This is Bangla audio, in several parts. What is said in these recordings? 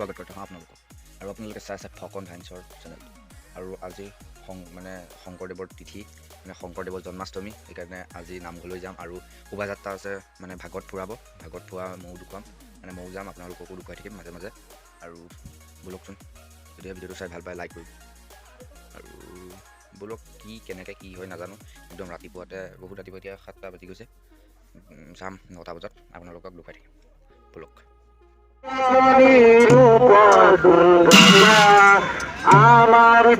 স্বাগত কৰিছোঁ আপোনালোকক আৰু আপোনালোকে চাই আছে ফকন ভাইন্সৰ চেনেল আৰু আজি শংকৰদেৱৰ তিথি মানে শংকৰদেৱৰ জন্মাষ্টমী সেইকাৰণে আজি নামঘৰলৈ যাম আৰু শোভাযাত্ৰা আছে মানে ভাগত ফুৰা ময়ো দেখুৱাম মানে ময়ো যাম আপোনালোককো দেখুৱাই থাকিম মাজে মাজে আৰু ব'লকচোন যদিহে ভিডিঅ'টো চাই ভাল পায় লাইক কৰিব আৰু ব'লক কেনেকৈ কি হয় নাজানো একদম ৰাতিপুৱাতে বহুত ৰাতিপুৱা এতিয়া 7টা বাজি গৈছে যাম 9টা বজাত আপোনালোকক দেখুৱাই থাকিম ব'লক আমার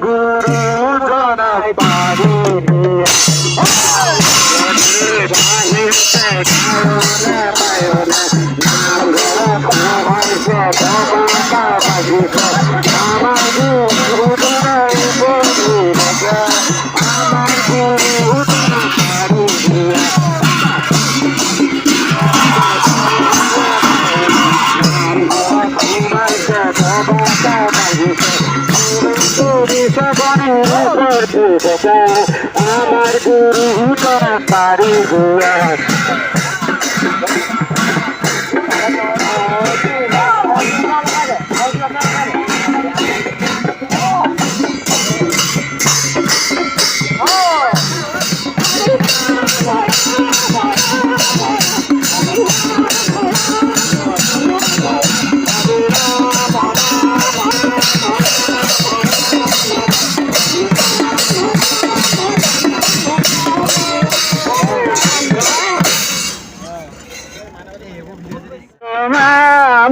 গুরু জনাই পারি আমার গুরু জনাই আমার গুরু আমার গুরু করা পারি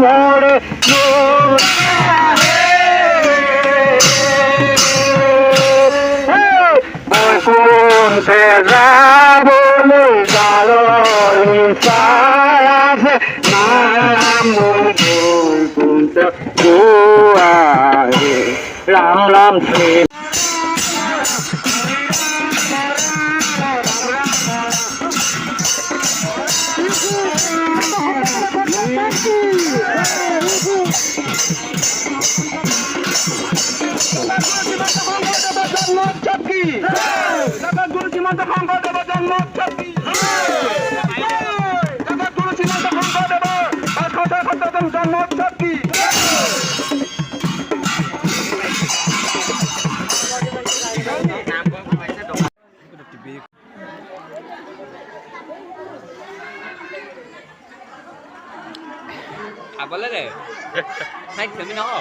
মোরে বসুন ফেরা বলে গাড়ি সারাস নাম রাম রাম শ্রী গুরু শ্রীমন্ত শংকরদেব জন্মোৎসবী গুরু শ্রীমন্ত শংকরদেব জন্মোৎসবী খাবলে দে খাই তুমি নহ